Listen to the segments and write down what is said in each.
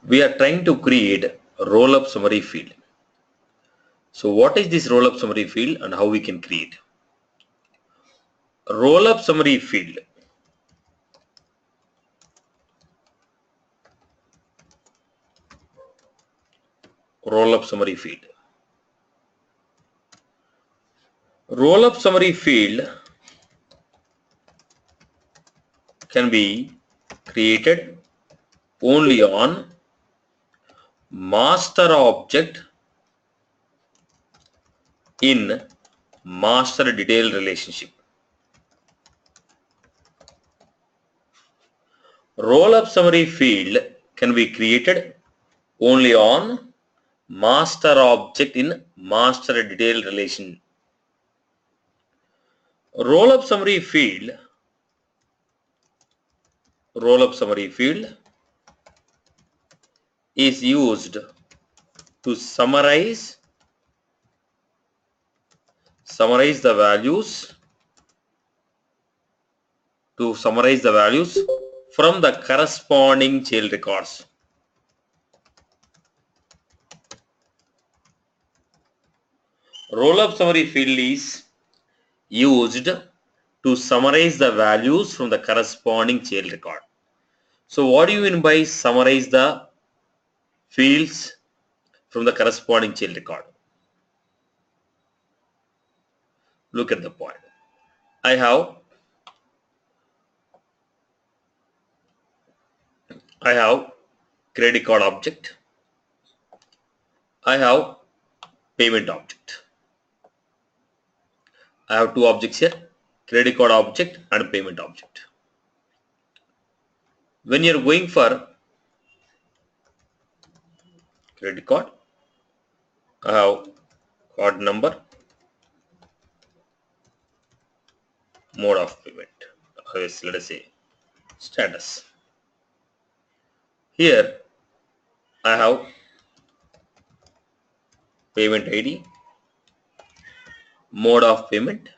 We are trying to create a roll-up summary field. So what is this roll-up summary field and how we can create? Roll-up summary field. Roll-up summary field. Roll-up summary field can be created only on master object in master detail relationship. Roll-up summary field can be created only on master object in master detail relation. Roll-up summary field is used to summarize the values from the corresponding child records. Roll-up summary field is used to summarize the values from the corresponding child record. So what do you mean by summarize the fields from the corresponding child record? Look at the point. I have credit card object. I have payment object. I have two objects here, credit card object and payment object. When you are going for credit card, I have card number, mode of payment, let us say status. Here I have payment ID, mode of payment,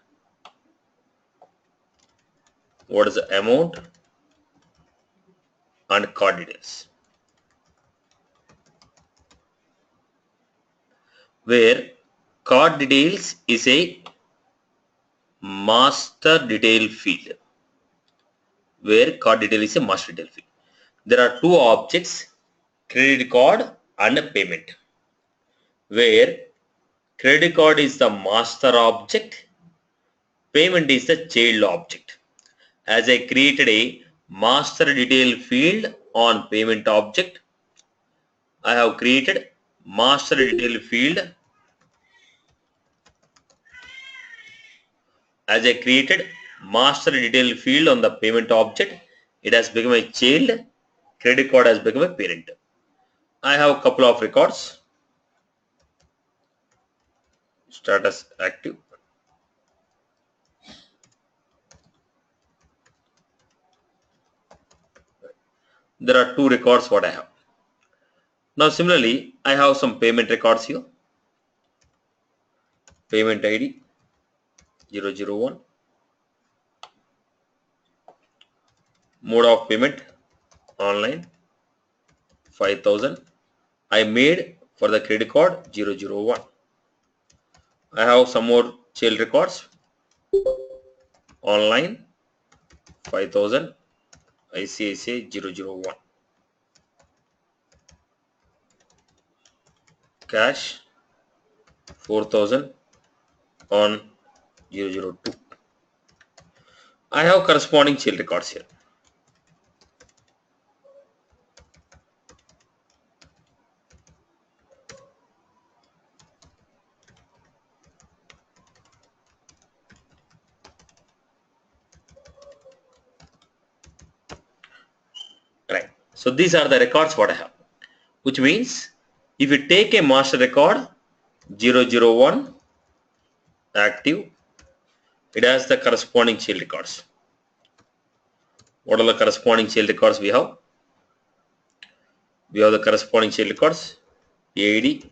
what is the amount, and card details. Where card details is a master detail field. There are two objects, credit card and payment. Where credit card is the master object, payment is the child object. As I created a master detail field on payment object, I have created master detail field. As I created master detail field on the payment object, it has become a child, credit card has become a parent. I have a couple of records. Status active. There are two records what I have. Now similarly, I have some payment records here. Payment ID 001. Mode of payment online 5000. I made for the credit card 001. I have some more child records. Online 5000. ICICI 001. Cash 4000 on 002. I have corresponding child records here. Right. So these are the records what I have. Which means if you take a master record 001 active, it has the corresponding child records. What are the corresponding child records we have? We have the corresponding child records PID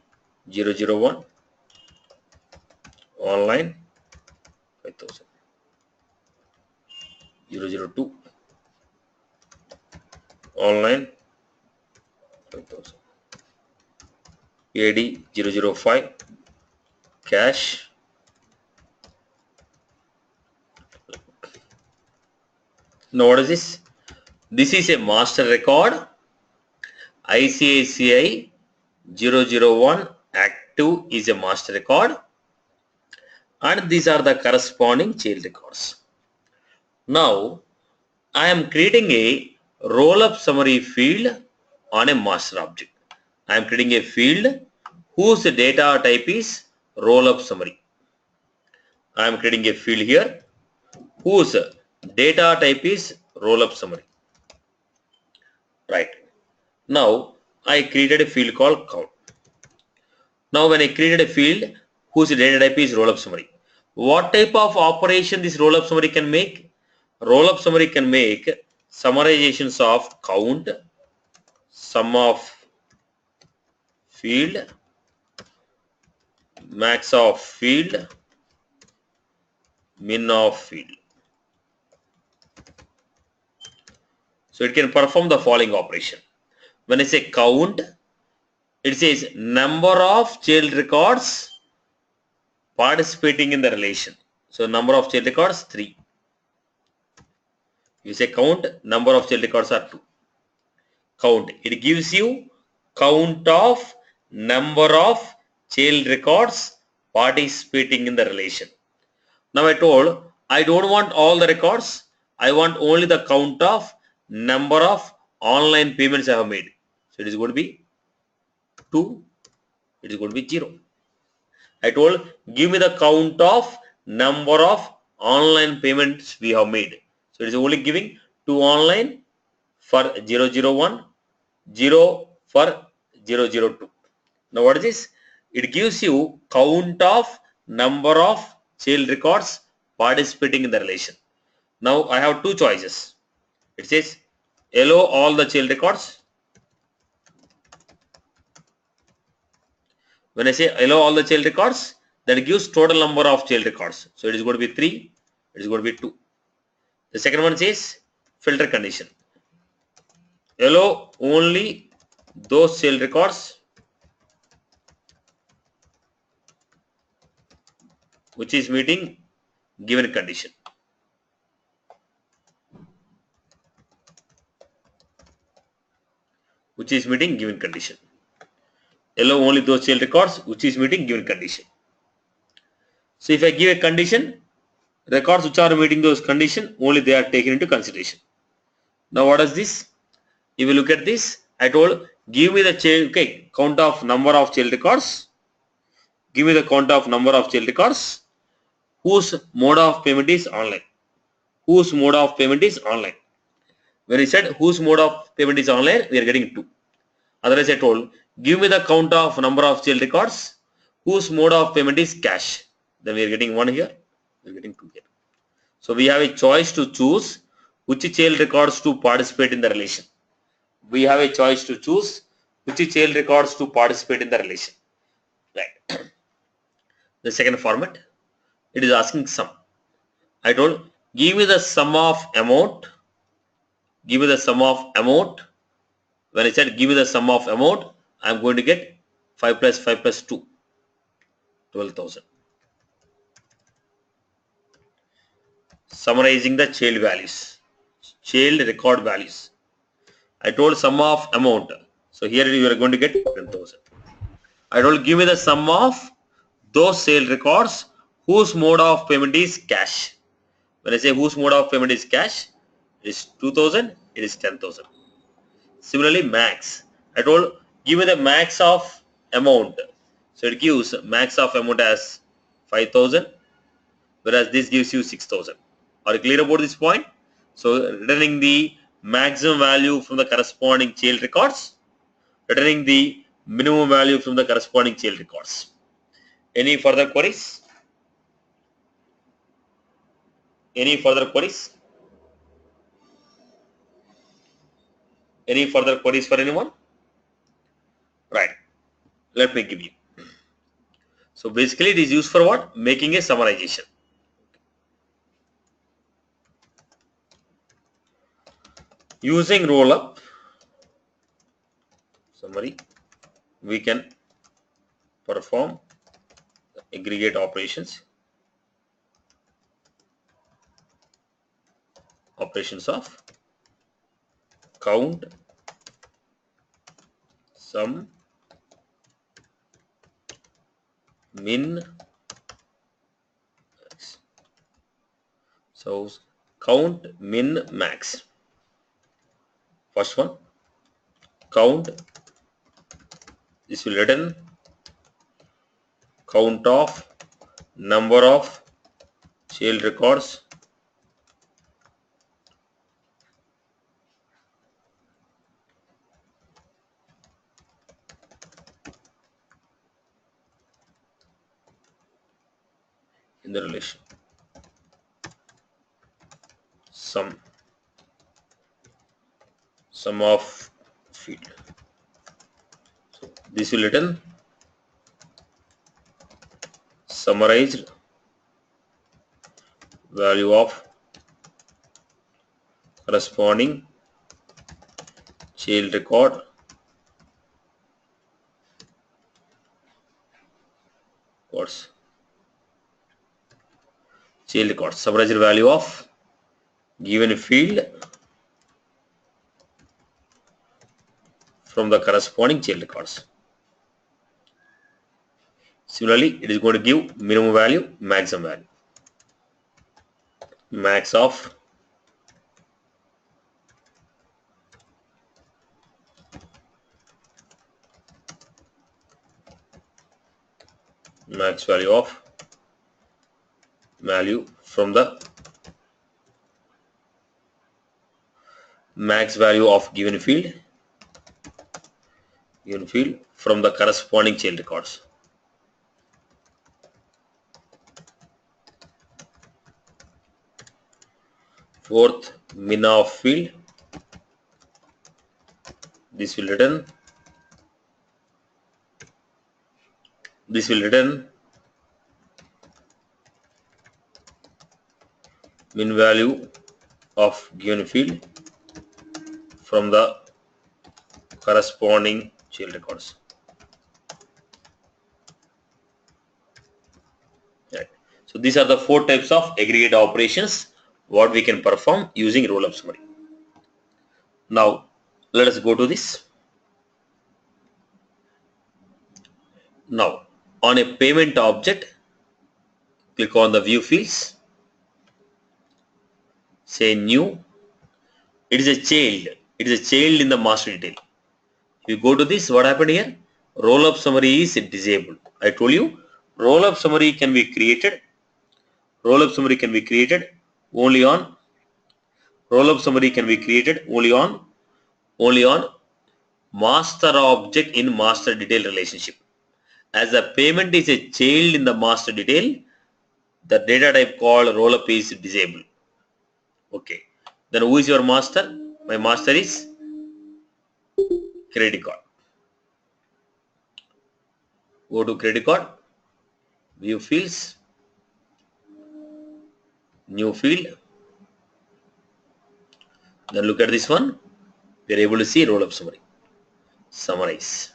001 online 5000 002 online 5000 10,000. AD 005 cash. Now what is this? This is a master record. ICICI 001 active is a master record, and these are the corresponding child records. Now I am creating a roll-up summary field on a master object. I am creating a field whose data type is roll-up summary. I am creating a field here whose data type is roll-up summary. Right. Now I created a field called count. Now when I created a field whose data type is roll-up summary, what type of operation this roll-up summary can make? Roll-up summary can make summarizations of count, sum of field, max of field, min of field. So it can perform the following operation. When I say count, it says number of child records participating in the relation. So number of child records 3. You say count, number of child records are 2. Count, it gives you count of number of child records participating in the relation. Now I told I don't want all the records, I want only the count of number of online payments I have made. So it is going to be 2, it is going to be 0. I told give me the count of number of online payments we have made. So it is only giving 2 online for 001, 0 for 002. Now what is this? It gives you count of number of child records participating in the relation. Now I have two choices. It says allow all the child records. When I say allow all the child records, that gives total number of child records. So it is going to be 3, it is going to be 2. The second one says filter condition. Allow only those child records which is meeting given condition. Which is meeting given condition. Allow only those child records which is meeting given condition. So if I give a condition, records which are meeting those condition, only they are taken into consideration. Now what is this? If you look at this, I told give me the child, okay, count of number of child records. Give me the count of number of child records whose mode of payment is online. Whose mode of payment is online. When I said whose mode of payment is online, we are getting 2. Otherwise I told give me the count of number of child records whose mode of payment is cash. Then we are getting 1 here, we are getting 2 here. So we have a choice to choose which child records to participate in the relation. We have a choice to choose which child records to participate in the relation. Right. The second format, it is asking sum. I told give me the sum of amount. Give me the sum of amount. When I said give me the sum of amount, I am going to get 5 plus 5 plus 2, 12,000. Summarizing the child values, child record values. I told sum of amount. So here you are going to get 10,000. I told give me the sum of those child records whose mode of payment is cash. When I say whose mode of payment is cash, it is 2,000, it is 10,000. Similarly, max. I told give me the max of amount. So it gives max of amount as 5,000, whereas this gives you 6,000. Are you clear about this point? So returning the maximum value from the corresponding child records, returning the minimum value from the corresponding child records. Any further queries? Any further queries? Any further queries for anyone? Right. Let me give you. So basically it is used for what? Making a summarization. Using rollup summary, we can perform aggregate operations of count, sum, min, max. So count, min, max. First one, count, this will return count of number of child records in the relation sum of field. So this will return summarized value of corresponding child record records. Child records, summarized value of given field from the corresponding child records. Similarly, it is going to give minimum value, maximum value. Max of max value of value from the max value of given field from the corresponding child records. Fourth, min of field, this will return min value of given field from the corresponding child records. Right. So these are the 4 types of aggregate operations what we can perform using Rollup summary. Now let us go to this. Now on a payment object, click on the view fields, say new. It is a child in the master detail. If you go to this, what happened here? Rollup summary is disabled. I told you rollup summary can be created only on master object in master detail relationship. As the payment is a child in the master detail, the data type called rollup is disabled. Okay. Then who is your master? My master is credit card. Go to credit card, view fields, new field. Then look at this one. We are able to see rollup summary. Summarize.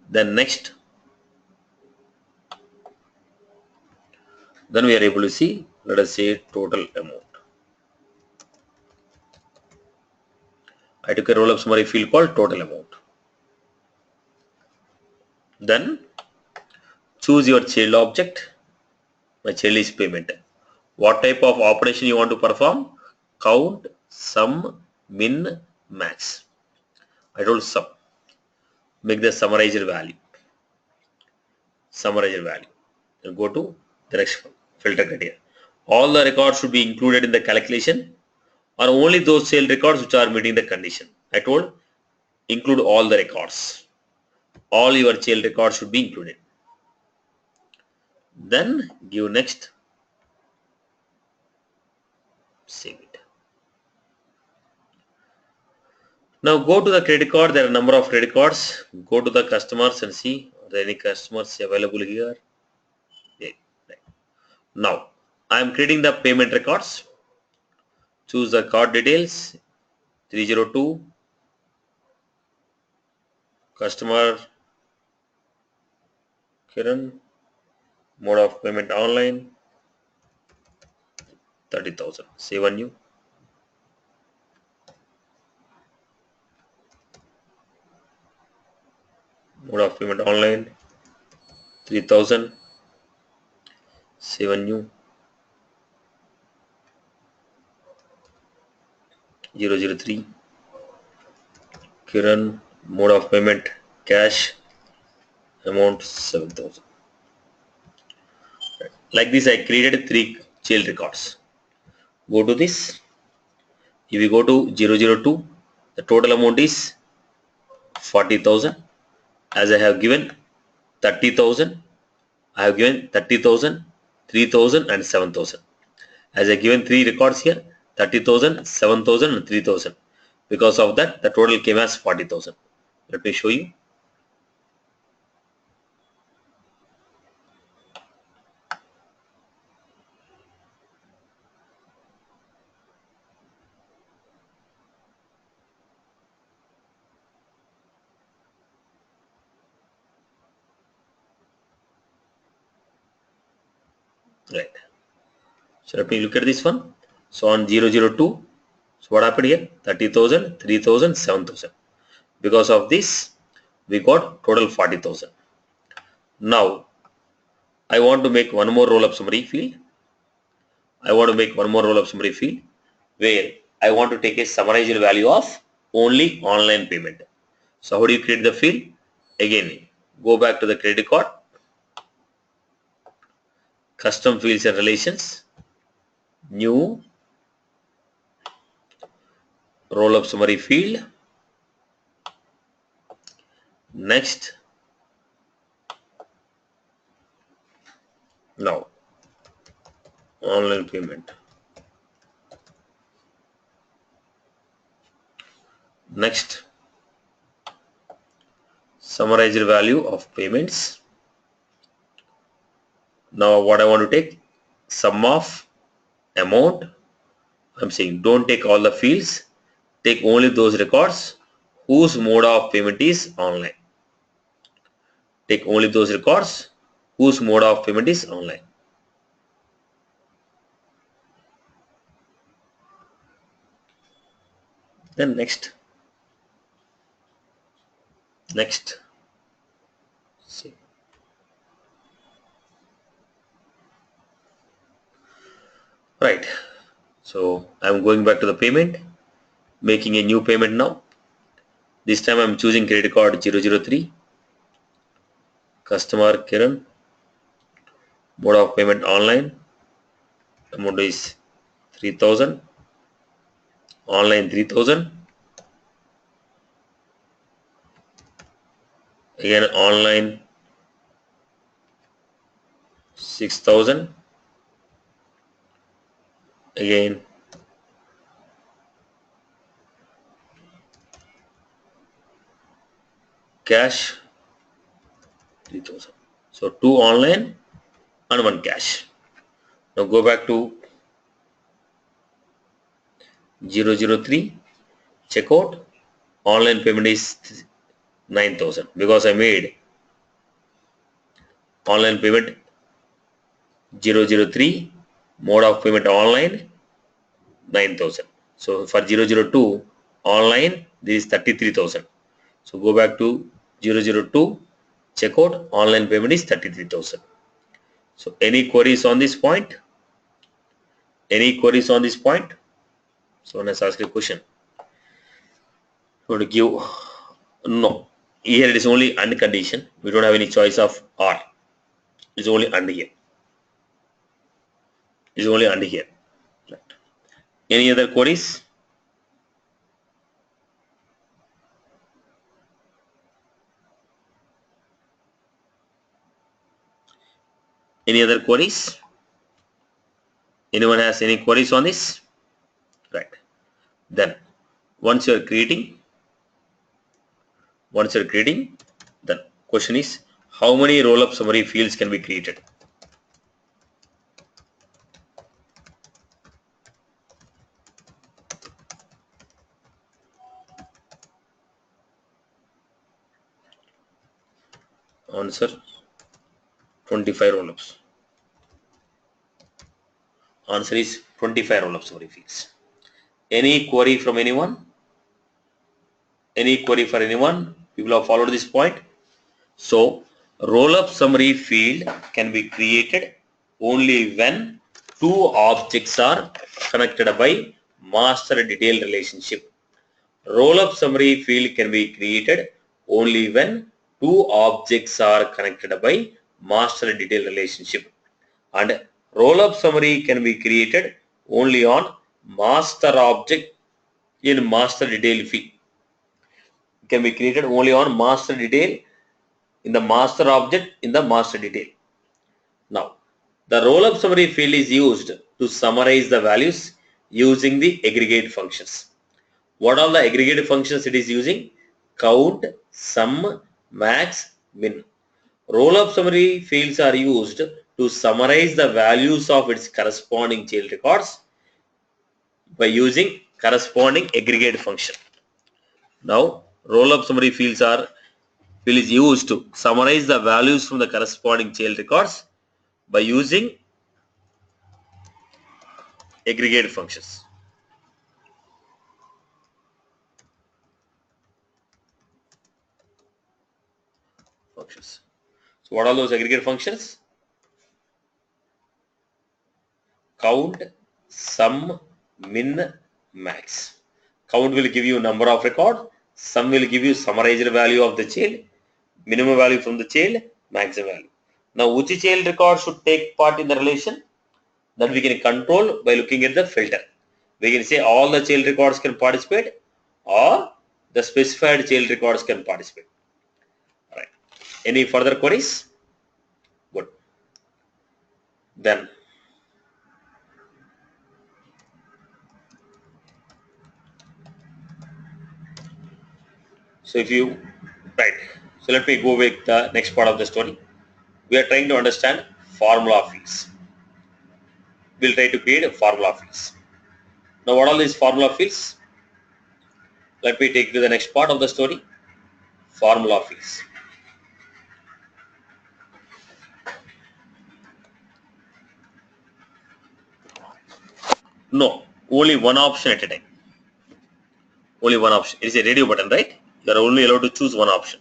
Then next. Then we are able to see, let us say, total amount. I took a rollup summary field called total amount. Then choose your child object. My child is payment. What type of operation you want to perform? Count, sum, min, max. I told sum. Make the summarized value. Then go to the next one. Filter criteria. All the records should be included in the calculation, or only those child records which are meeting the condition. I told include all the records. All your child records should be included. Then give next. Save it. Now go to the credit card. There are a number of credit cards. Go to the customers and see are there any customers available here. Yeah. Now I am creating the payment records. Choose the card details 302 Customer Kiran, mode of payment online, 30,000. Save a new. Mode of payment online, 3,000. Save a new. 003. Kiran, mode of payment cash, amount 7,000. Like this, I created 3 child records. Go to this. If you go to 002, the total amount is 40,000. As I have given 30,000, I have given 30,000, 3,000 and 7,000. As I given 3 records here, 30,000, 7,000 and 3,000. Because of that, the total came as 40,000. Let me show you. Right. So let me look at this one. So on 002, so what happened here? 30,000, 3,000, 7,000. Because of this, we got total 40,000. Now, I want to make one more roll-up summary field. I want to make one more roll-up summary field where I want to take a summarized value of only online payment. So how do you create the field? Again, go back to the credit card, custom fields and relations, new roll-up summary field. Next, now online payment. Next, summarized value of payments. Now what I want to take, sum of amount. I'm saying don't take all the fields, take only those records whose mode of payment is online. Take only those records whose mode of payment is online. Then next, see. Right. So I'm going back to the payment, making a new payment now. This time I'm choosing credit card 003, customer Kiran, mode of payment online, amount is 3,000, online 3,000, again online 6,000, again cash 3,000. So 2 online and 1 cash. Now go back to 003, checkout, online payment is 9,000 because I made online payment 003, mode of payment online 9,000. So for 002 online this is 33,000. So go back to 002, checkout, online payment is 33,000. So any queries on this point? Any queries on this point? So let's ask a question. Going to give no. Here it is only and condition. We don't have any choice of or. It's only and here. It's only and here. Right. Any other queries? Any other queries? Anyone has any queries on this? Right. Then once you are creating, the question is how many roll-up summary fields can be created? Answer 25 rollups. Answer is 25 rollup summary fields. Any query from anyone? Any query for anyone? People have followed this point. So, rollup summary field can be created only when two objects are connected by master detail relationship. Rollup summary field can be created only when two objects are connected by master detail relationship, and rollup summary can be created only on master object in master detail field. Can be created only on master detail in the master object in the master detail. Now, the rollup summary field is used to summarize the values using the aggregate functions. What are the aggregate functions it is using? Count, sum, max, min. Rollup summary fields are used to summarize the values of its corresponding child records by using corresponding aggregate function. Now, rollup summary field is used to summarize the values from the corresponding child records by using aggregate functions. So what are those aggregate functions? Count, sum, min, max. Count will give you number of record, sum will give you summarized value of the child, minimum value from the child, maximum value. Now which child record should take part in the relation? That we can control by looking at the filter. We can say all the child records can participate or the specified child records can participate. Alright. Any further queries? Good. Then so let me go with the next part of the story. We are trying to understand formula fields. We'll try to create a formula fields. Now what are these formula fields? Let me take you to the next part of the story. Formula fields. No, only one option at a time. Only one option. It is a radio button, right? You are only allowed to choose one option.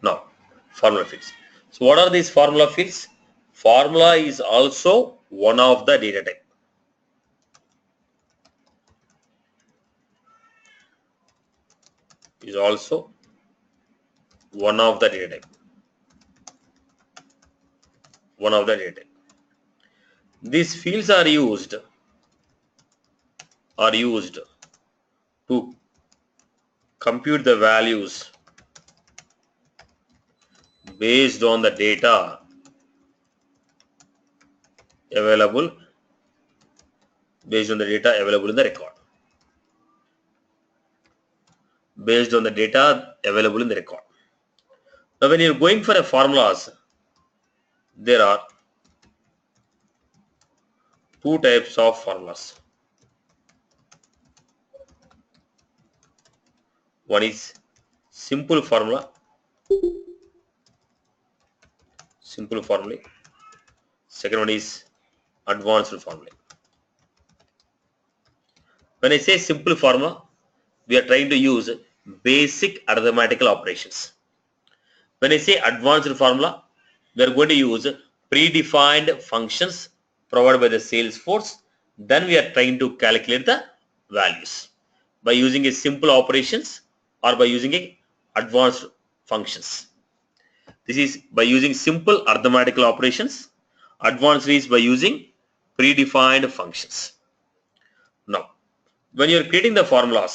Now, formula fields. So what are these formula fields? Formula is also one of the data type. Is also one of the data type. One of the data type. These fields are used to compute the values based on the data available in the record. Based on the data available in the record. Now when you're going for a formulas, there are two types of formulas. One is simple formula. Second one is advanced formula. When I say simple formula, we are trying to use basic arithmetical operations. When I say advanced formula, we are going to use predefined functions provided by the Salesforce. Then we are trying to calculate the values by using a simple operations or by using a advanced functions. This is by using simple arithmetical operations. Advanced is by using predefined functions. Now, when you are creating the formula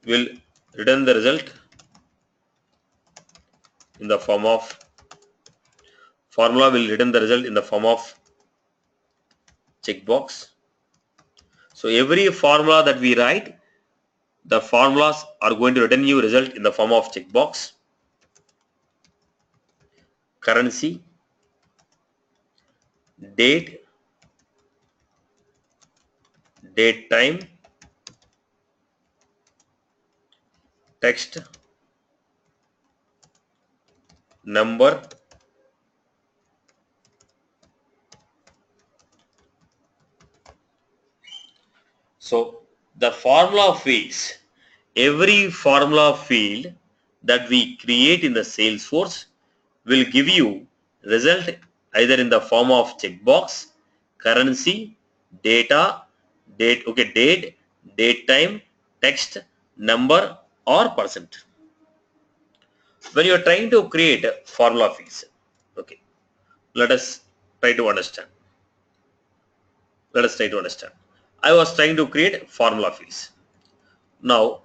will return the result in the form of checkbox. So every formula that we write, the formulas are going to return you result in the form of checkbox. currency, date, date time, text, number, so the formula fields, every formula field that we create in the Salesforce will give you result either in the form of checkbox, currency, data, date time, text, number or percent. When you are trying to create formula fields, okay, let us try to understand. Let us try to understand. I was trying to create formula fields. Now,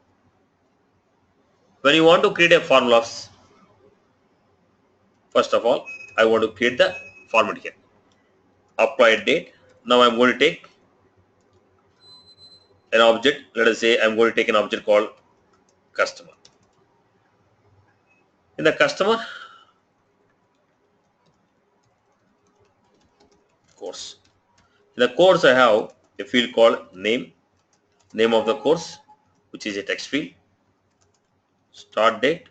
when you want to create a formulas, first of all, I want to create the format here. Applied date. Now I'm going to take an object. Let us say I'm going to take an object called customer. In the customer course. In the course I have a field called name of the course, which is a text field, start date,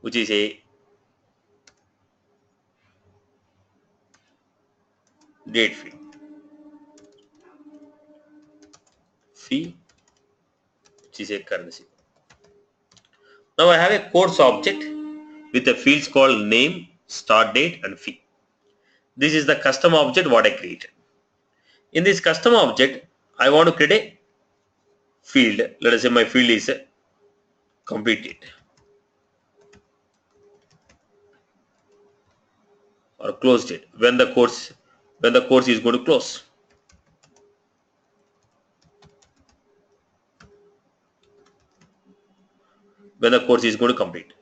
which is a date field, fee, which is a currency. Now I have a course object with the fields called name, start date and fee. This is the custom object what I created. In this custom object, I want to create a field. Let us say my field is complete date or close date when the course is going to close. When the course is going to complete.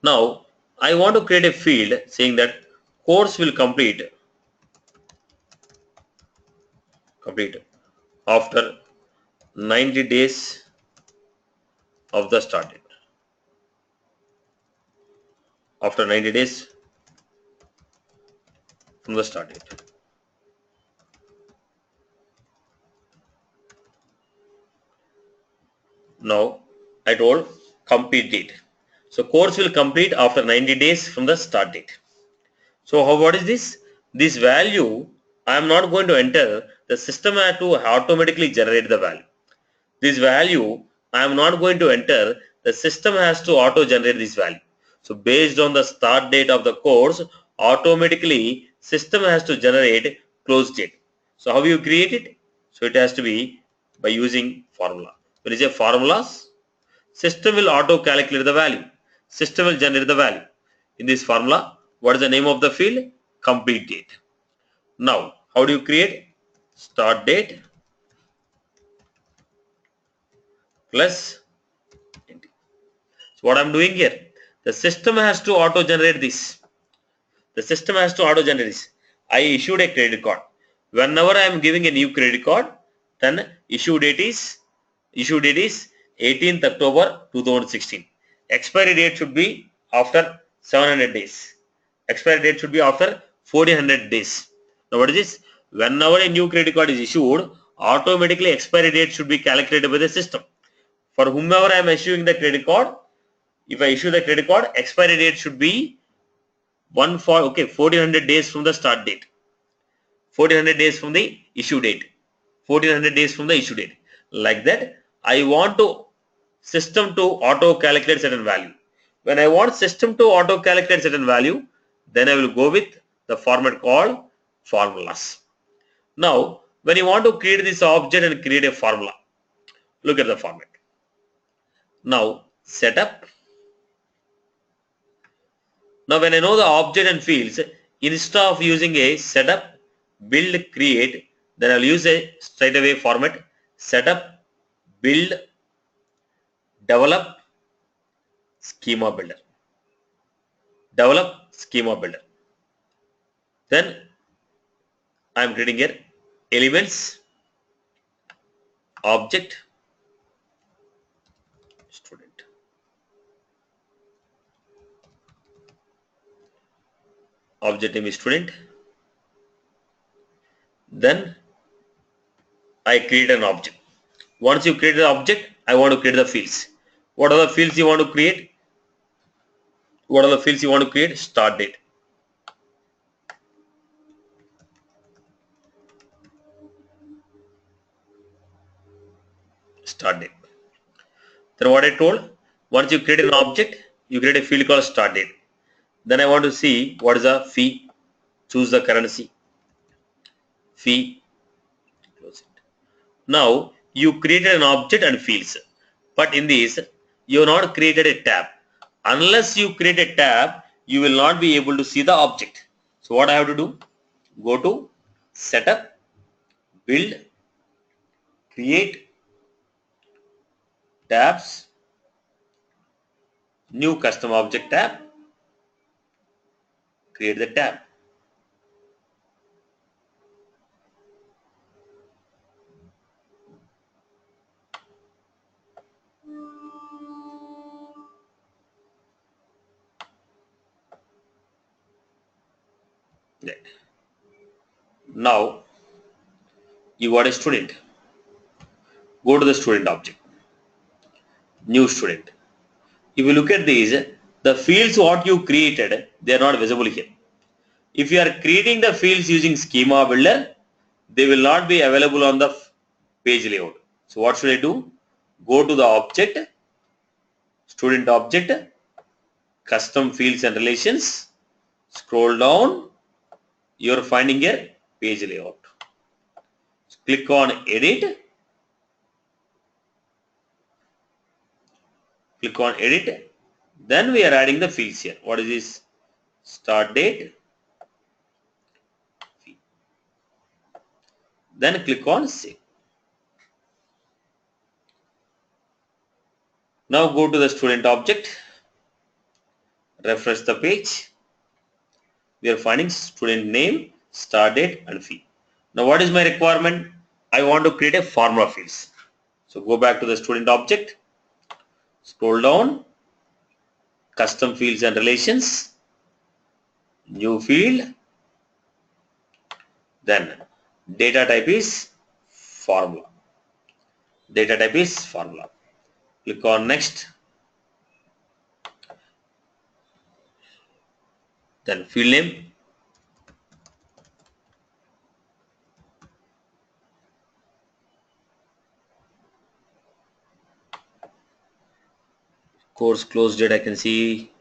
Now I want to create a field saying that course will complete after 90 days of the start date. After 90 days from the start date. Now I told complete date. So course will complete after 90 days from the start date. So what is this? This value I am not going to enter. The system has to automatically generate the value. This value I am not going to enter. The system has to auto generate this value. So based on the start date of the course, automatically system has to generate close date. So how you create it? So it has to be by using formula. When you say formulas, system will auto calculate the value. System will generate the value. In this formula, what is the name of the field? Complete date. Now, how do you create? Start date plus. So what I'm doing here, the system has to auto generate this. The system has to auto generate this. I issued a credit card. Whenever I am giving a new credit card, then issue date is 18th October 2016. Expiry date should be after 700 days. Expiry date should be after 1400 days. Now what is this? Whenever a new credit card is issued, automatically expiry date should be calculated by the system. For whomever I am issuing the credit card, if I issue the credit card, expiry date should be 1400 days from the start date. 1400 days from the issue date. 1400 days from the issue date. Like that, I want to system to auto calculate certain value. When I want system to auto calculate certain value, then I will go with the format called formulas. Now, when you want to create this object and create a formula, look at the format. Now, setup. Now, when I know the object and fields, instead of using a setup, build, create, then I will use a straight away format setup, build, develop, schema builder. Develop schema builder. Then I am creating here elements, object, student. object name is student. Then I create an object. Once you create the object, I want to create the fields. What are the fields you want to create? What are the fields you want to create? Start date. Start date. Then what I told, once you create an object, you create a field called start date. Then I want to see what is the fee. Choose the currency. Fee. Close it. Now you created an object and fields. But in this, you have not created a tab. Unless you create a tab, you will not be able to see the object. So what I have to do? Go to setup, build, create tabs, new custom object tab, create the tab. Yeah. Now you got a student. Go to the student object, new student. If you look at these, the fields what you created, they are not visible here. If you are creating the fields using schema builder, they will not be available on the page layout. So what should I do? Go to the object, student object, custom fields and relations, scroll down, you are finding here page layout. So click on edit, click on edit, then we are adding the fields here. What is this? Start date, then click on save. Now go to the student object, refresh the page. We are finding student name, start date and fee. Now what is my requirement? I want to create a formula fields. So go back to the student object, scroll down, custom fields and relations, new field, then data type is formula. Data type is formula. Click on next. Then field name. Course close date I can see.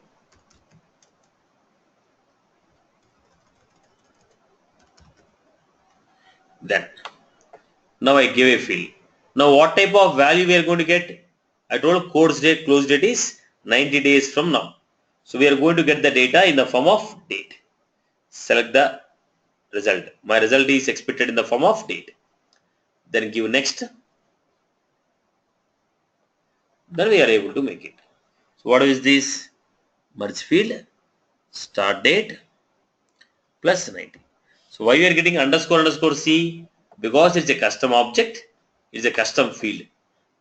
Then now I give a field. Now what type of value we are going to get? I told course date close date is 90 days from now. So we are going to get the data in the form of date. Select the result. My result is expected in the form of date. Then give next. Then we are able to make it. So what is this? Merge field, start date plus 90. So why we are getting underscore C? Because it's a custom object, it's a custom field.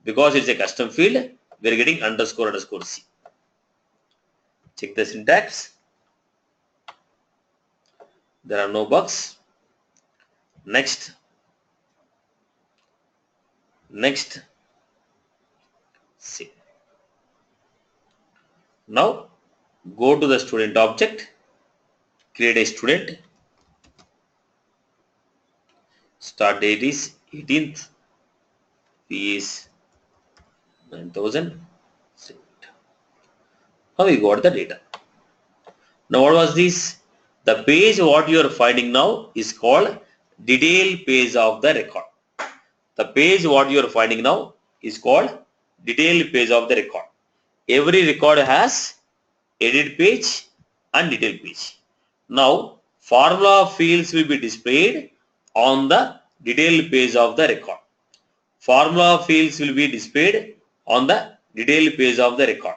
Because it's a custom field, we are getting underscore C. Check the syntax. There are no bugs. Next. Next. Save. Now go to the student object, create a student. Start date is 18th. Fee is 9,000. Now we got the data. Now what was this? The page what you are finding now is called detail page of the record. The page what you are finding now is called detail page of the record. Every record has edit page and detail page. Now formula fields will be displayed on the detail page of the record. Formula fields will be displayed on the detail page of the record.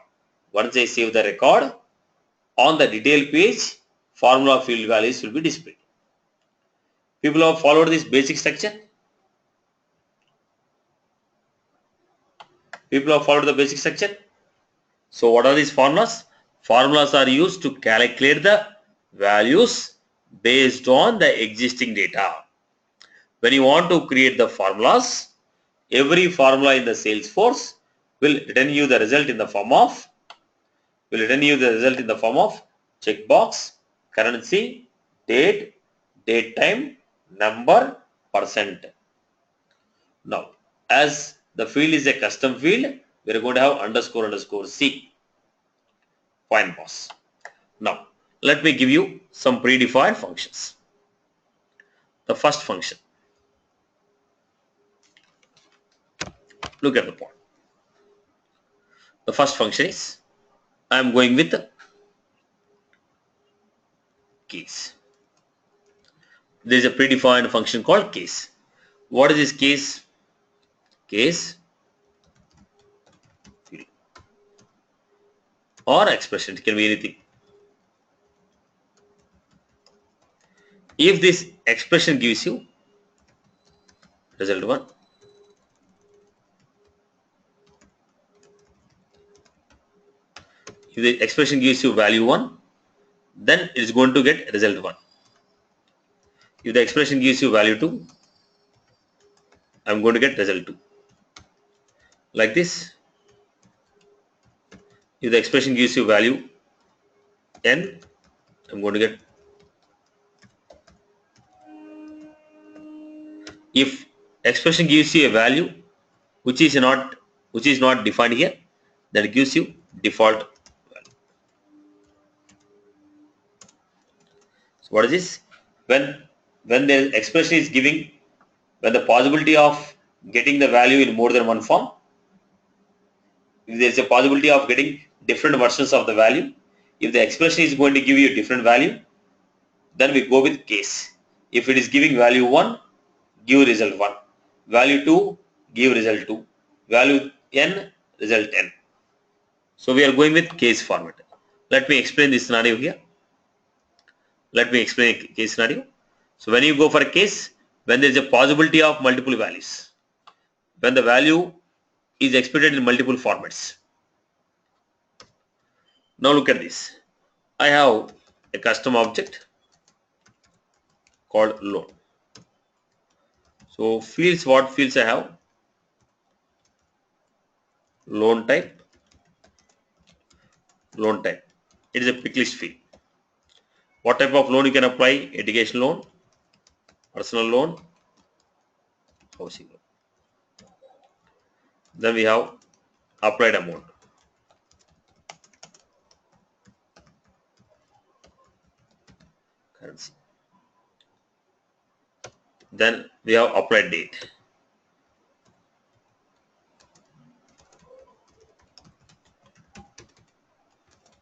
Once I save the record, on the detail page, formula field values will be displayed. People have followed this basic structure. People have followed the basic structure. So what are these formulas? Formulas are used to calculate the values based on the existing data. When you want to create the formulas, every formula in the Salesforce will return you the result in the form of checkbox, currency, date, date time, number, percent. Now, as the field is a custom field, we are going to have underscore C. Fine, boss. Now, let me give you some predefined functions. The first function. Look at the point. The first function is, I am going with the case. There is a predefined function called case. What is this case? Case field or expression. It can be anything. If this expression gives you result 1, if the expression gives you value 1, then it is going to get result 1. If the expression gives you value 2, I am going to get result 2. Like this. If the expression gives you value n, I am going to get. If expression gives you a value which is not defined here, that gives you default value. So what is this? When the expression is giving, when the possibility of getting the value in more than one form, if there is a possibility of getting different versions of the value, if the expression is going to give you a different value, then we go with case. If it is giving value 1, give result 1. Value 2, give result 2. Value n, result n. So we are going with case format. Let me explain this scenario here. Let me explain a case scenario. So when you go for a case, when there is a possibility of multiple values, when the value is expected in multiple formats. Now look at this. I have a custom object called loan. So fields, what fields I have? Loan type. Loan type. It is a pick list field. What type of loan you can apply? Education loan, personal loan, housing loan. Then we have applied amount. Currency. Then we have applied date.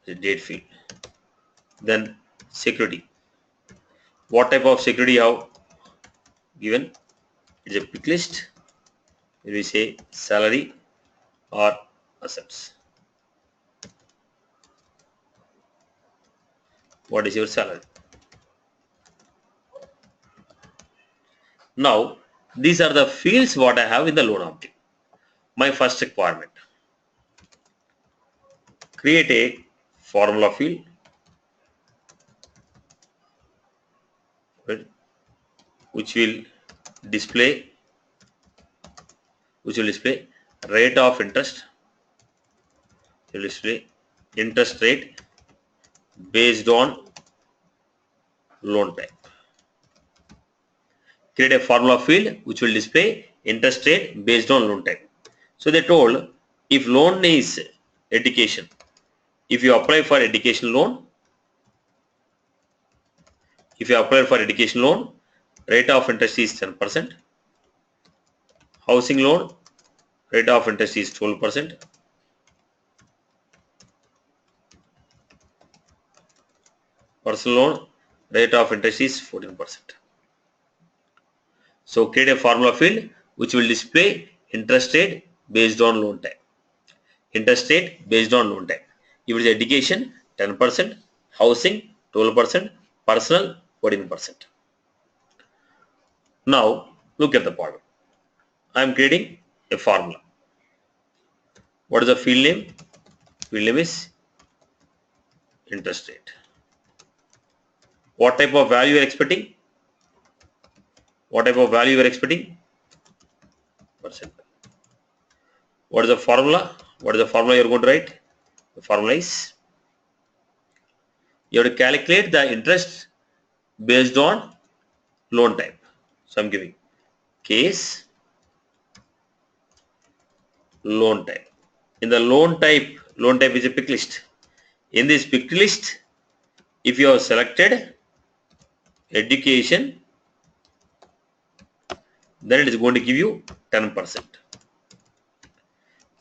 The date field. Then security. What type of security you have given? It is a pick list. We say salary or assets. What is your salary? Now these are the fields what I have in the loan object. My first requirement. Create a formula field which will display rate of interest. It will display interest rate based on loan type. Create a formula field which will display interest rate based on loan type. So they told if loan is education, if you apply for education loan, rate of interest is 10%. Housing loan, rate of interest is 12%. Personal loan, rate of interest is 14%. So create a formula field which will display interest rate based on loan type. Interest rate based on loan type. If it is education, 10%, housing, 12%, personal, 14%. Now look at the problem. I am creating a formula. What is the field name? Field name is interest rate. What type of value you are expecting? What type of value you are expecting? Percent. What is the formula? What is the formula you are going to write? The formula is, you have to calculate the interest based on loan type. So I'm giving case loan type. In the loan type is a pick list. In this pick list, if you have selected education, then it is going to give you 10%.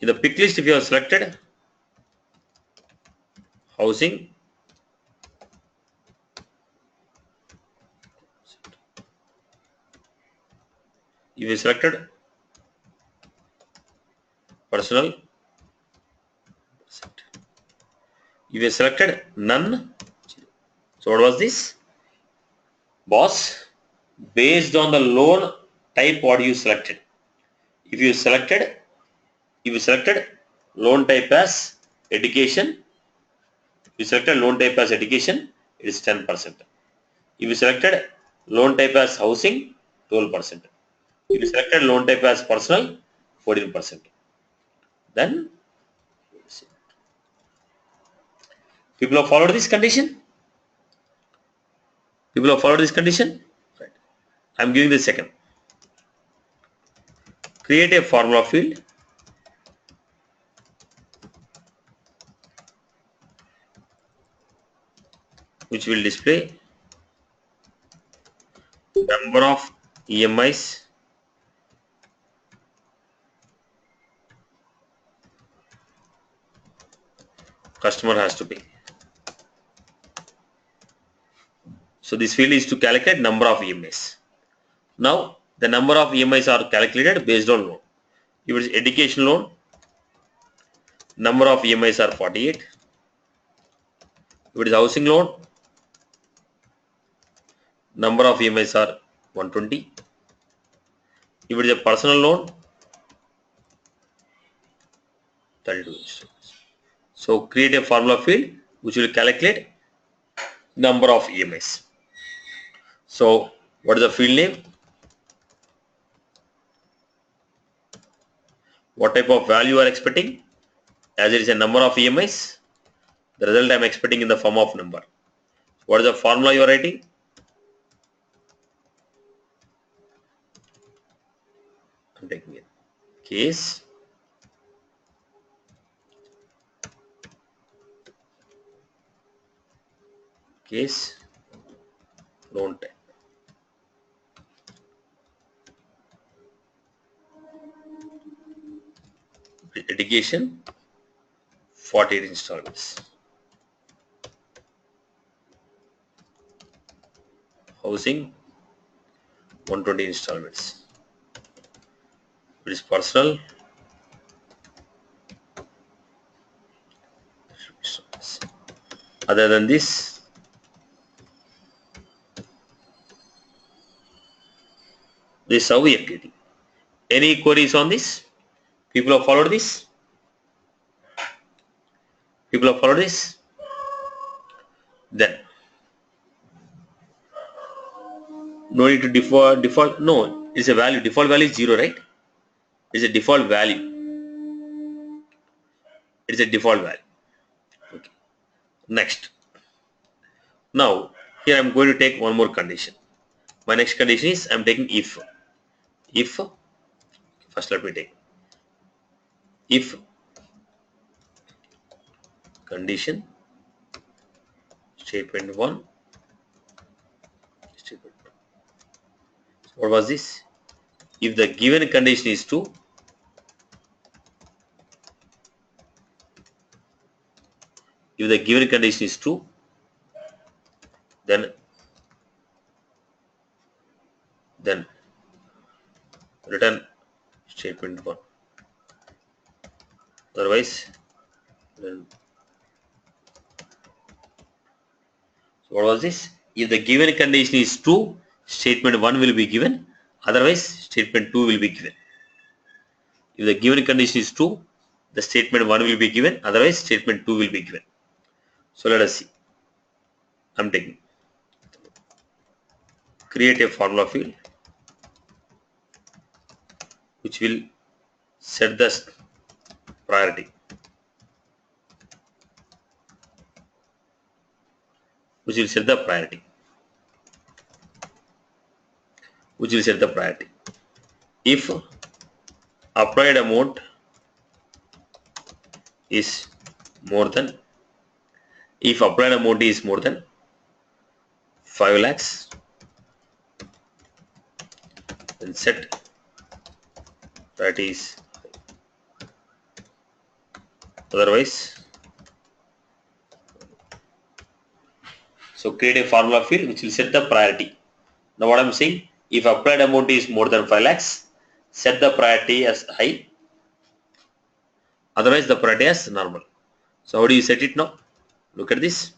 In the pick list, if you have selected housing, if you selected personal, if you selected none, so what was this? Boss, based on the loan type what you selected. If you selected loan type as education, it is 10%. If you selected loan type as housing, 12%. If you selected loan type as personal, 14%. Then people have followed this condition. Right. I'm giving the second. Create a formula field which will display number of EMIs customer has to pay. So this field is to calculate number of EMIs. Now the number of EMIs are calculated based on loan. If it is education loan, number of EMIs are 48. If it is housing loan, number of EMIs are 120. If it is a personal loan, 32 installments. So create a formula field which will calculate number of EMIs. So what is the field name? What type of value you are expecting? As it is a number of EMIs, the result I am expecting in the form of number. What is the formula you are writing? I am taking it. Case loan type. Education 48 installments. Housing 120 installments. It is personal. Other than this, this is how we are getting. Any queries on this? People have followed this? Then no need to default. No, it's a value. Default value is 0, right? It's a default value. Okay. Next. Now here I'm going to take one more condition. My next condition is I'm taking if. First let me take if condition statement 1 statement 2. So what was this? If the given condition is true, then return statement 1. Otherwise, then so what was this? If the given condition is true, statement 1 will be given. Otherwise, statement 2 will be given. If the given condition is true, the statement 1 will be given. Otherwise, statement 2 will be given. So let us see. I'm taking create a formula field which will set the priority. Which will set the priority. Which will set the priority. If applied amount is more than, if applied amount is more than 5 lakhs, then set priority is otherwise. So create a formula field which will set the priority. Now what I am saying, if applied amount is more than 5 lakhs, set the priority as high, otherwise the priority as normal. So how do you set it now? Look at this.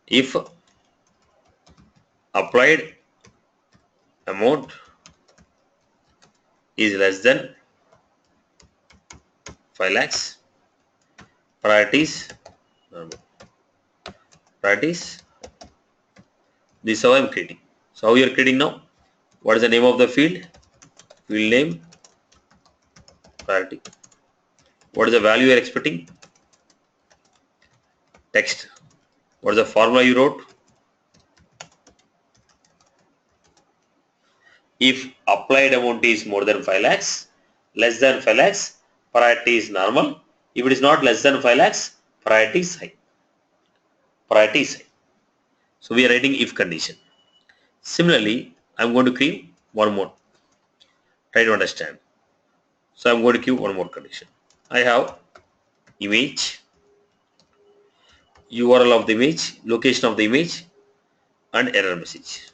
If applied amount is less than 5 lakhs, priorities normal. Priorities. This is how I am creating. So how you are creating now? What is the name of the field? Field name, priority. What is the value you are expecting? Text. What is the formula you wrote? If applied amount is more than 5 lakhs, less than 5 lakhs, priority is normal. If it is not less than 5 lakhs, priority is high. Priority is high. So we are writing if condition. Similarly, I am going to create one more. Try to understand. So I am going to give one more condition. I have image, URL of the image, location of the image, and error message.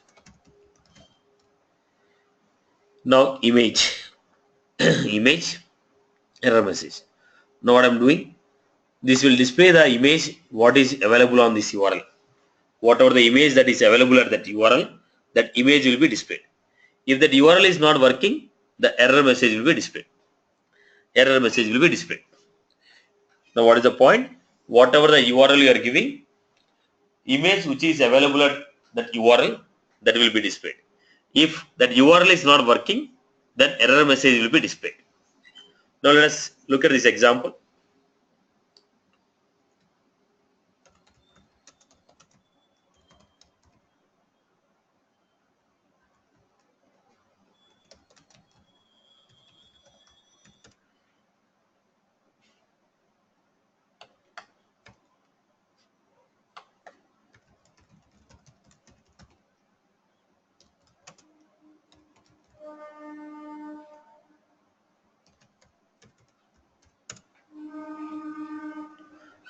Now image, image, error message. Now what I am doing, this will display the image what is available on this URL. Whatever the image that is available at that URL, that image will be displayed. If that URL is not working, the error message will be displayed. Error message will be displayed. Now what is the point? Whatever the URL you are giving, image which is available at that URL, that will be displayed. If that URL is not working, then error message will be displayed. Now let us look at this example.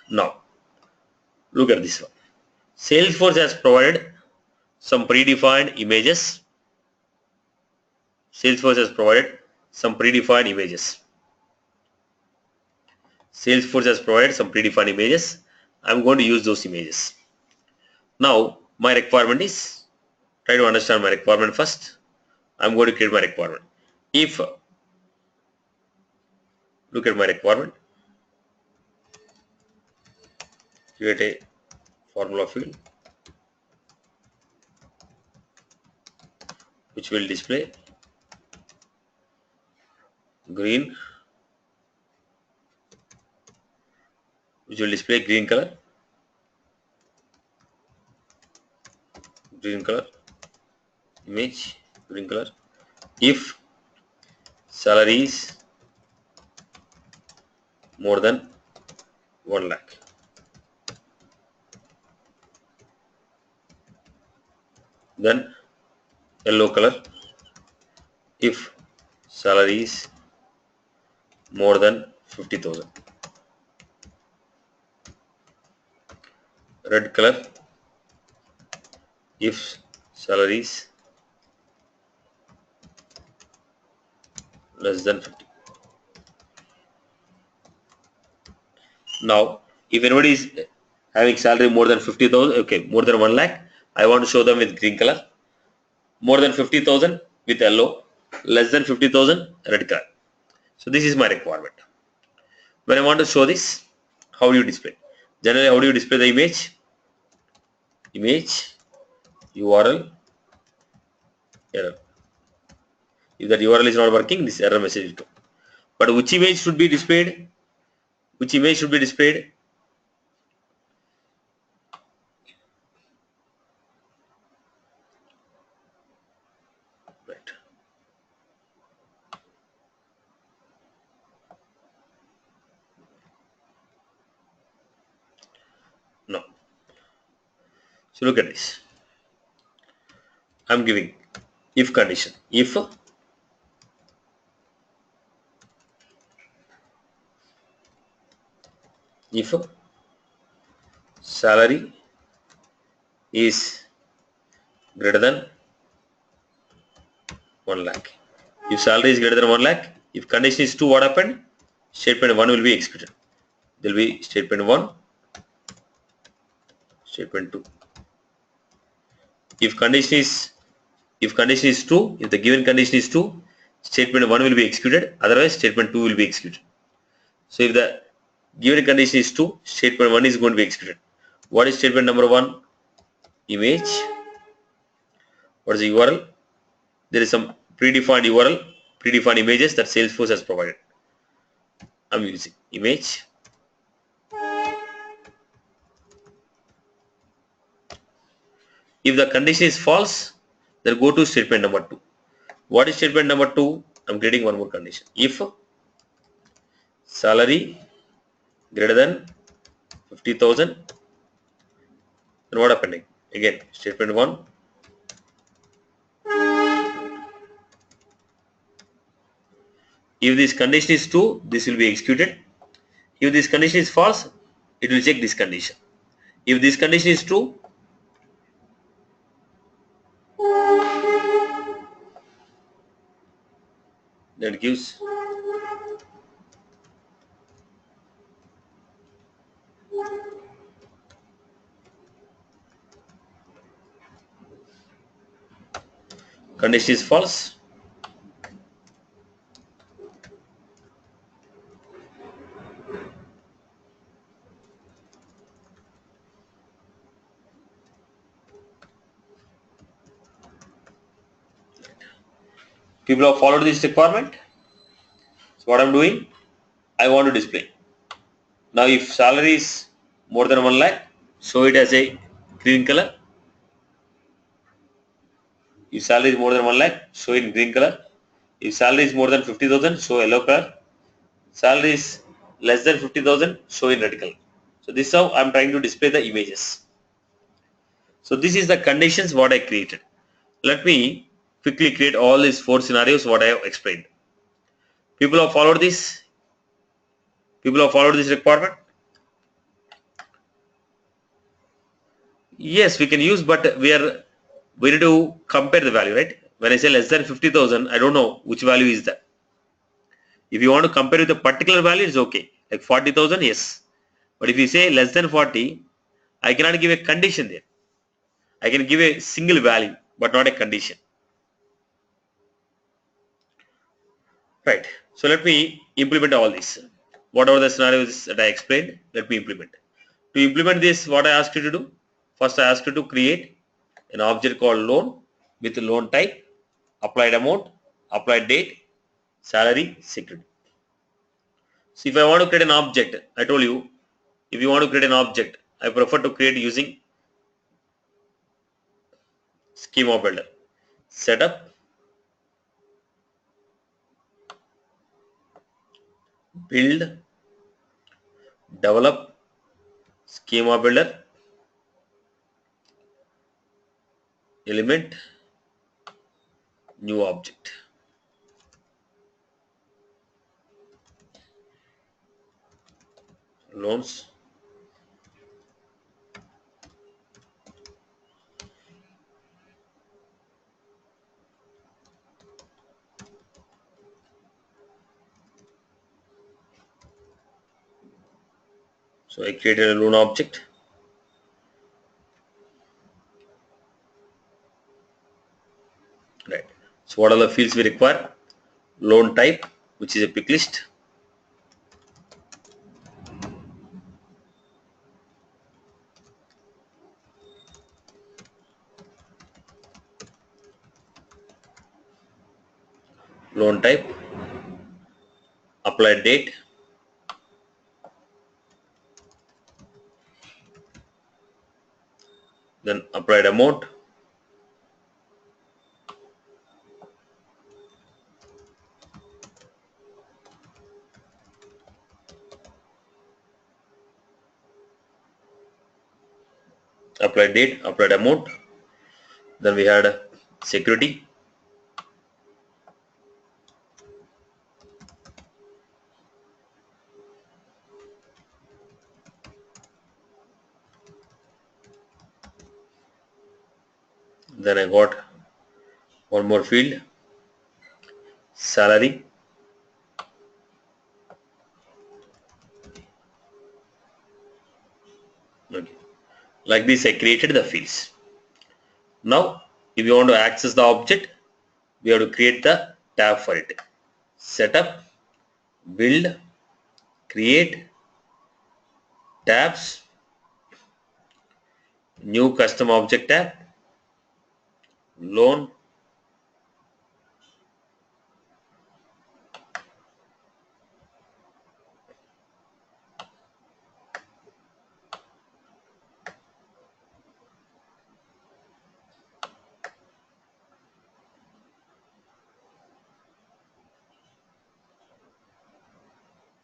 Now look at this one. Salesforce has provided some predefined images. Salesforce has provided some predefined images. Salesforce has provided some predefined images. I'm going to use those images. Now my requirement is, try to understand my requirement first. I'm going to create my requirement. If, look at my requirement, create a formula field which will display green, which will display green color, image, green color. If salary is more than 1 lakh, then yellow color. If salary is more than 50,000, red color. If salary is less than 50. Now if anybody is having salary more than 50,000, okay, more than 1 lakh, I want to show them with green color. More than 50,000 with yellow, less than 50,000 red color. So this is my requirement. When I want to show this, how do you display? Generally, how do you display the image? Image, URL, error. If that URL is not working, this error message will come. But which image should be displayed? Which image should be displayed? Right. No. So look at this. I'm giving if condition. If salary is greater than 1 lakh. If salary is greater than 1 lakh, if condition is 2, what happened? Statement 1 will be executed. There will be statement 1, statement 2. If condition is true, if the given condition is true, statement 1 will be executed, otherwise statement 2 will be executed. So if the given condition is true, statement 1 is going to be executed. What is statement number 1? Image. What is the URL? There is some predefined URL, predefined images that Salesforce has provided. I'm using image. If the condition is false, then go to statement number 2. What is statement number 2? I'm creating one more condition. If salary greater than 50,000, then what happening? Again, statement 1. If this condition is true, this will be executed. If this condition is false, it will check this condition. If this condition is true, then it gives condition is false. People have followed this requirement. So what I'm doing, I want to display. Now if salary is more than 1 lakh, show it as a green color. If salary is more than 1 lakh, show it in green color. If salary is more than 50,000, show yellow color. Salary is less than 50,000, show in red color. So this is how I'm trying to display the images. So this is the conditions what I created. Let me quickly create all these 4 scenarios what I have explained. People have followed this. People have followed this requirement. Yes, we can use, but we need to compare the value, right? When I say less than 50,000, I don't know which value is that. If you want to compare with a particular value, it's okay. Like 40,000, yes. But if you say less than 40, I cannot give a condition there. I can give a single value, but not a condition. Right. So let me implement all this. Whatever the scenarios that I explained, let me implement. To implement this, what I asked you to do? First, I asked you to create an object called loan with loan type, applied amount, applied date, salary, security. So if I want to create an object, I told you, if you want to create an object, I prefer to create using schema builder. Setup, build, develop, schema builder, element, new object. Loans. So I created a loan object. Right. So what are the fields we require? Loan type, which is a pick list. loan type, applied date, then applied amount, applied date, applied amount, then we had security, then I got one more field, salary, okay. Like this I created the fields. Now if you want to access the object, we have to create the tab for it. Setup, build, create, tabs, new custom object tab, loan,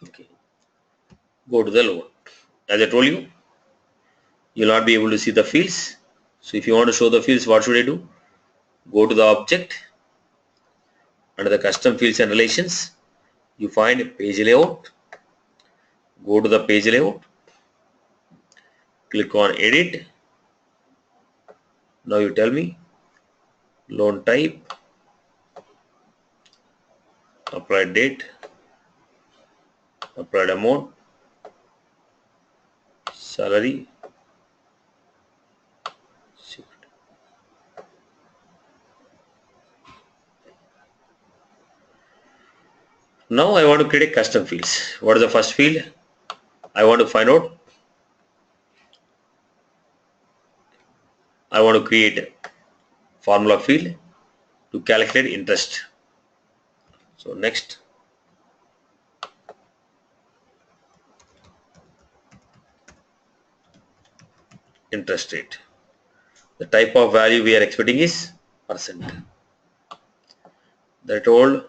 okay. Go to the loan. As I told you, you'll not be able to see the fields. So if you want to show the fields, what should I do? Go to the object, under the custom fields and relations, you find page layout, go to the page layout, click on edit. Now you tell me loan type, applied date, applied amount, salary, now I want to create a custom fields. What is the first field? I want to find out, I want to create a formula field to calculate interest. So next, interest rate. The type of value we are expecting is percent. That all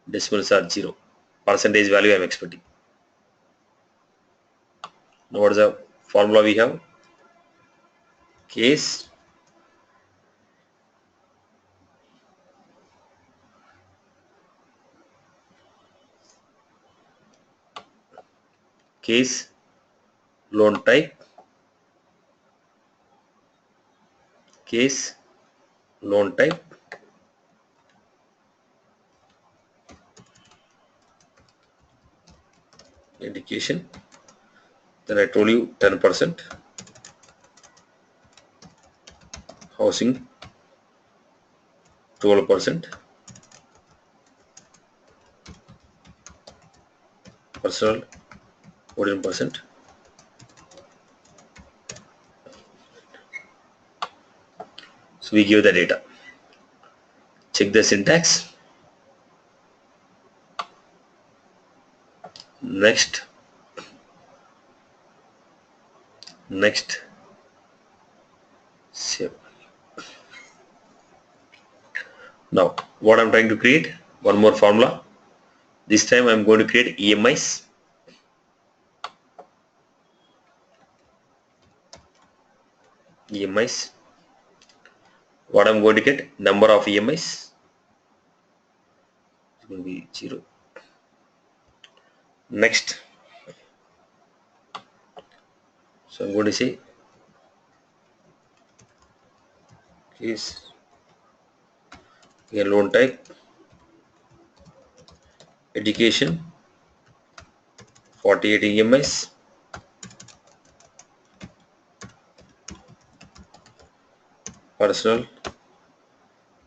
decimals are 0. Percentage value I am expecting. Now what is the formula we have? Case, case, loan type, case, loan type, indication. Then I told you 10%, housing 12%, personal 14%. So we give the data. Check the syntax. Next, next, save. Now what I'm trying to create, one more formula. This time I'm going to create EMIs. EMIs. What I'm going to get, number of EMIs is going to be 0. Next, so I'm going to say case, here loan type, education 48 EMIs, personal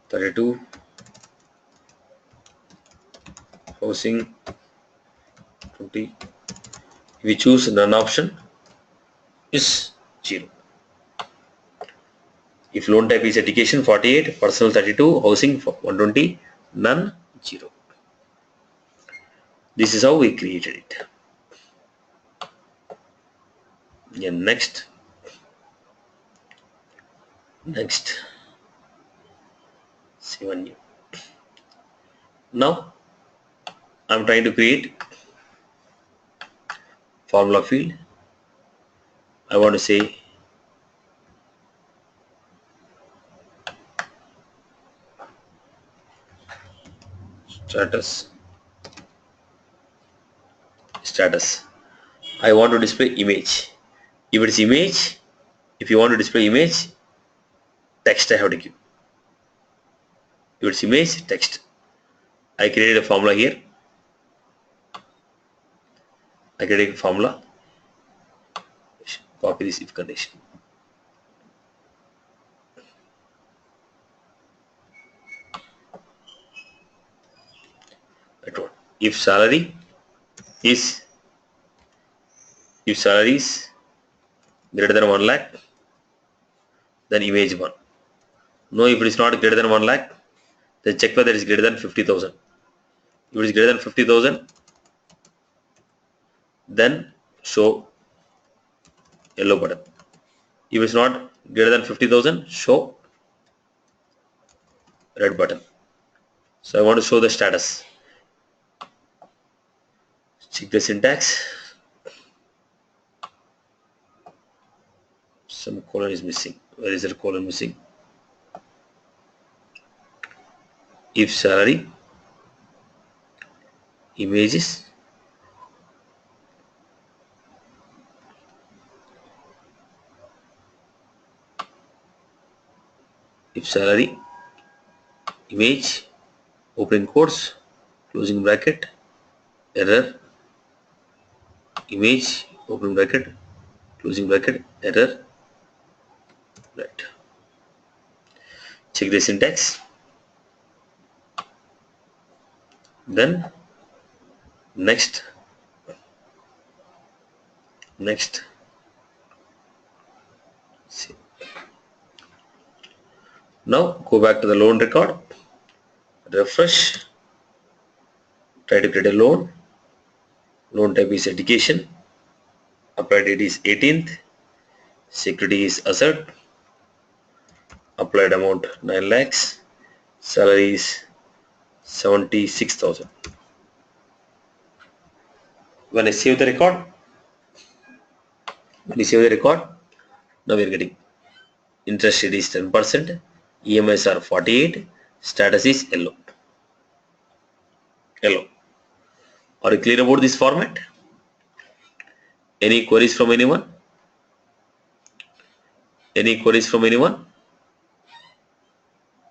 32, housing 20. If we choose none option, is 0. If loan type is education 48, personal 32, housing 120, none 0. This is how we created it. Yeah, next. Save and new. Now I'm trying to create formula field. I want to say status. I want to display image. If it's image, if you want to display image, text I have to give. If it's image, text. I created a formula here. I created a formula. Copy this if condition. If salary is greater than 1 lakh, then image 1. No, if it is not greater than 1 lakh, then check whether it is greater than 50,000. If it is greater than 50,000, then show yellow button. If it is not greater than 50,000, show red button. So I want to show the status. Check the syntax. Some colon is missing. Where is the colon missing? If salary, images, if salary, image, opening quotes, closing bracket, error, image, opening bracket, closing bracket, error, right. Check the syntax. Then next. See. Now go back to the loan record, refresh, try to create a loan type is education, apply date is 18th, security is asset, applied amount 9 lakhs, salary is 76,000. When I save the record, now we are getting interest rate is 10%, EMIs are 48, status is yellow. Are you clear about this format? Any queries from anyone?